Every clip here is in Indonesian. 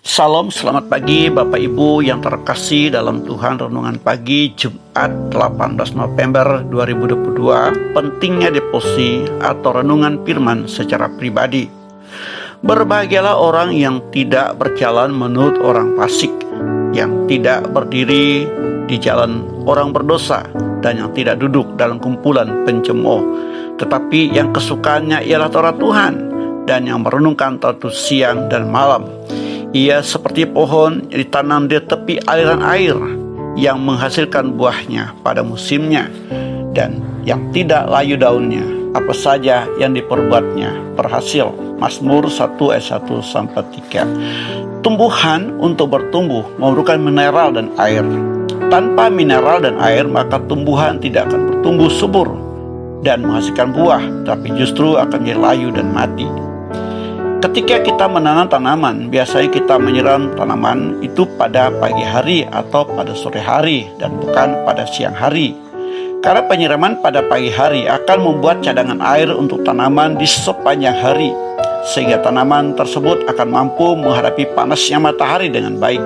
Salam, selamat pagi Bapak Ibu yang terkasih dalam Tuhan. Renungan pagi Jumat 18 November 2022. Pentingnya devosi atau renungan firman secara pribadi. Berbahagialah orang yang tidak berjalan menurut orang fasik, yang tidak berdiri di jalan orang berdosa, dan yang tidak duduk dalam kumpulan pencemooh, tetapi yang kesukaannya ialah Taurat Tuhan, dan yang merenungkan Taurat siang dan malam. Ia seperti pohon yang ditanam di tepi aliran air, yang menghasilkan buahnya pada musimnya, dan yang tidak layu daunnya. Apa saja yang diperbuatnya berhasil. Mazmur 1 ayat 1-3. Tumbuhan untuk bertumbuh memerlukan mineral dan air. Tanpa mineral dan air, maka tumbuhan tidak akan bertumbuh subur dan menghasilkan buah, tapi justru akan menjadi layu dan mati. Ketika kita menanam tanaman, biasanya kita menyiram tanaman itu pada pagi hari atau pada sore hari dan bukan pada siang hari. Karena penyiraman pada pagi hari akan membuat cadangan air untuk tanaman di sepanjang hari, sehingga tanaman tersebut akan mampu menghadapi panasnya matahari dengan baik.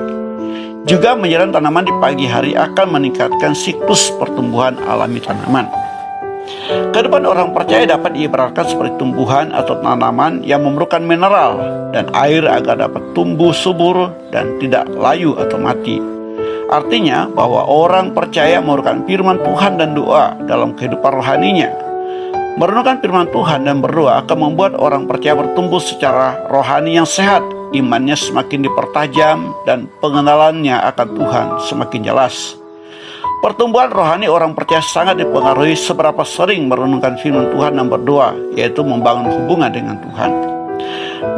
Juga menyiram tanaman di pagi hari akan meningkatkan siklus pertumbuhan alami tanaman. Kehidupan orang percaya dapat diibaratkan seperti tumbuhan atau tanaman yang memerlukan mineral dan air agar dapat tumbuh subur dan tidak layu atau mati. Artinya bahwa orang percaya memerlukan firman Tuhan dan doa dalam kehidupan rohaninya. Merenungkan firman Tuhan dan berdoa akan membuat orang percaya bertumbuh secara rohani yang sehat, imannya semakin dipertajam, dan pengenalannya akan Tuhan semakin jelas. Pertumbuhan rohani orang percaya sangat dipengaruhi seberapa sering merenungkan firman Tuhan dan berdoa, yaitu membangun hubungan dengan Tuhan.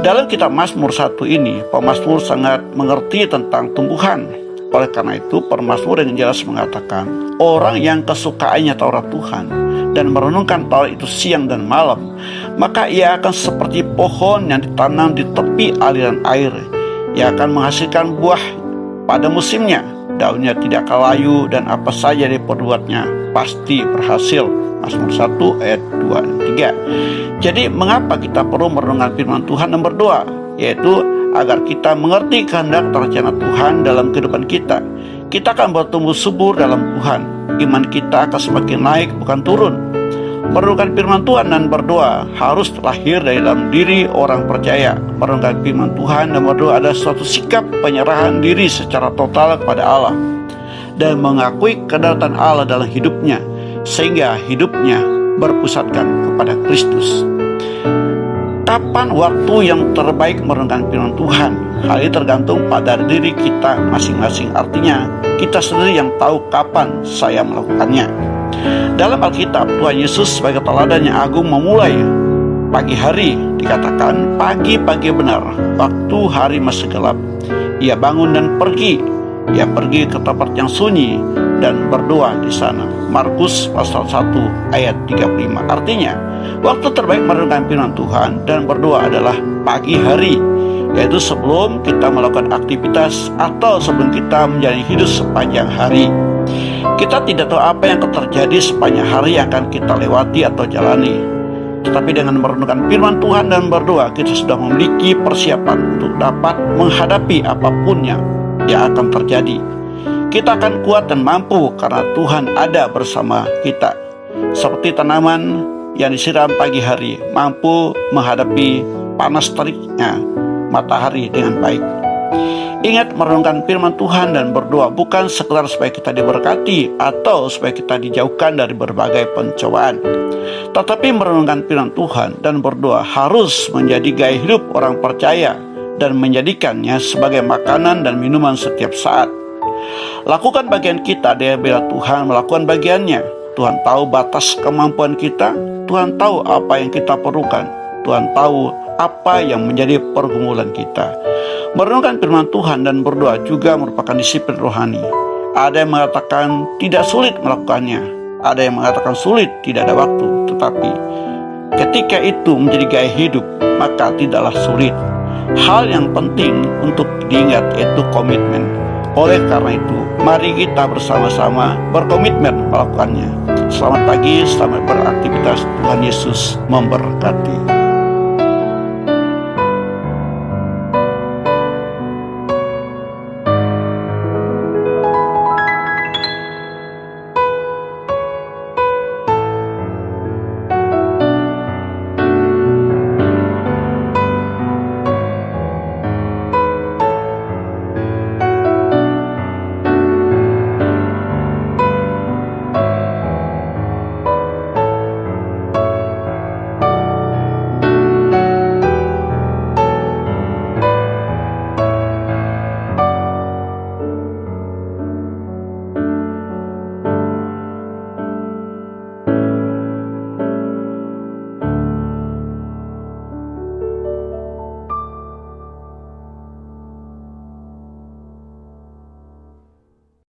Dalam kitab Mazmur 1 ini, pemazmur sangat mengerti tentang tumbuhan. Oleh karena itu, pemazmur dengan jelas mengatakan, orang yang kesukaannya Taurat Tuhan dan merenungkan Taurat itu siang dan malam, maka ia akan seperti pohon yang ditanam di tepi aliran air. Ia akan menghasilkan buah pada musimnya. Daunnya tidak akan layu, dan apa saja diperbuatnya pasti berhasil. Mazmur 1 ayat 2 dan 3. Jadi mengapa kita perlu merenungkan firman Tuhan dan berdoa? Yaitu agar kita mengerti kehendak rencana Tuhan dalam kehidupan kita. Kita akan bertumbuh subur dalam Tuhan. Iman kita akan semakin naik, bukan turun. Merenungkan firman Tuhan dan berdoa harus lahir dari dalam diri orang percaya. Merenungkan firman Tuhan dan berdoa adalah suatu sikap penyerahan diri secara total kepada Allah dan mengakui kedaulatan Allah dalam hidupnya, sehingga hidupnya berpusatkan kepada Kristus. Kapan waktu yang terbaik merenungkan firman Tuhan? Hal ini tergantung pada diri kita masing-masing. Artinya kita sendiri yang tahu kapan saya melakukannya. Dalam Alkitab, Tuhan Yesus sebagai teladan yang agung memulai pagi hari. Dikatakan pagi-pagi benar, waktu hari masih gelap, ia bangun dan pergi. Ia pergi ke tempat yang sunyi dan berdoa di sana. Markus pasal 1 ayat 35. Artinya, waktu terbaik merenungkan firman Tuhan dan berdoa adalah pagi hari, yaitu sebelum kita melakukan aktivitas atau sebelum kita menjalani hidup sepanjang hari. Kita tidak tahu apa yang akan terjadi sepanjang hari yang akan kita lewati atau jalani. Tetapi dengan merenungkan firman Tuhan dan berdoa, kita sudah memiliki persiapan untuk dapat menghadapi apapun yang akan terjadi. Kita akan kuat dan mampu karena Tuhan ada bersama kita. Seperti tanaman yang disiram pagi hari, mampu menghadapi panas teriknya matahari dengan baik. Ingat, merenungkan firman Tuhan dan berdoa bukan sekedar supaya kita diberkati atau supaya kita dijauhkan dari berbagai pencobaan. Tetapi merenungkan firman Tuhan dan berdoa harus menjadi gaya hidup orang percaya dan menjadikannya sebagai makanan dan minuman setiap saat. Lakukan bagian kita bila Tuhan melakukan bagiannya. Tuhan tahu batas kemampuan kita. Tuhan tahu apa yang kita perlukan. Tuhan tahu apa yang menjadi pergumulan kita. Merenungkan firman Tuhan dan berdoa juga merupakan disiplin rohani. Ada yang mengatakan tidak sulit melakukannya, ada yang mengatakan sulit, tidak ada waktu. Tetapi ketika itu menjadi gaya hidup, maka tidaklah sulit. Hal yang penting untuk diingat yaitu komitmen. Oleh karena itu, mari kita bersama-sama berkomitmen melakukannya. Selamat pagi, selamat beraktivitas. Tuhan Yesus memberkati.